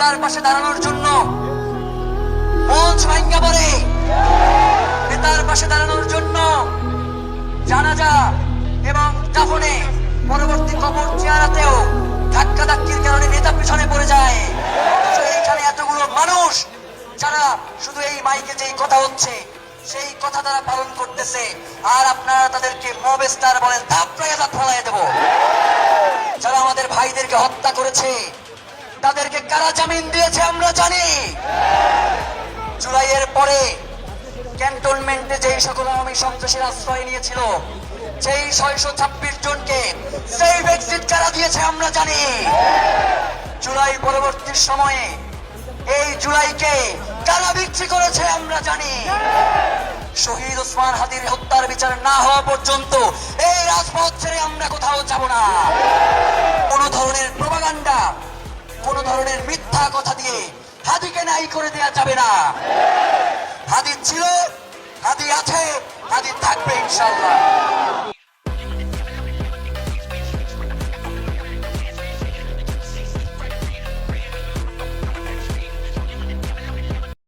নেতার পাশে দাঁড়ানোর জন্য মঞ্চ ভাঙ্গা পড়ে, নেতার পাশে দাঁড়ানোর জন্য জানাজা এবং দাফনে পরবর্তী কবর জিয়ারতেও ধাক্কাধাক্কির কারণে নেতা পিছনে পড়ে যায়। এইখানে এতগুলো মানুষ যারা শুধু এই মাইকে যেই কথা হচ্ছে সেই কথা তারা পালন করতেছে, আর আপনারা তাদেরকে মব স্টার বলেন, থাপড়াইয়া দাঁত ফলাইয়া দেব। যারা আমাদের ভাইদেরকে হত্যা করেছে তাদেরকে কারা জামিন দিয়েছে আমরা জানি। জুলাইয়ের পরে ক্যান্টনমেন্টে যেই সকল আওয়ামী সন্ত্রাসীর আশ্রয় নিয়েছিল, সেই 626 জনকে সেফ এক্সিট কারা দিয়েছে আমরা জানি। জুলাই পরবর্তী সময়ে এই জুলাইকে কারা বিক্রি করেছে আমরা জানি। শহীদ ওসমান হাদির হত্যার বিচার না হওয়া পর্যন্ত এই রাজপথ ছেড়ে আমরা কোথাও যাব না। কোন ধরনের প্রপাগান্ডা, কোন ধরনের মিথ্যা কথা দিয়ে হাদিকে নাই করে দেয়া যাবে না। হাদি ছিল, হাদি আছে, হাদি থাকবে ইনশাআল্লাহ।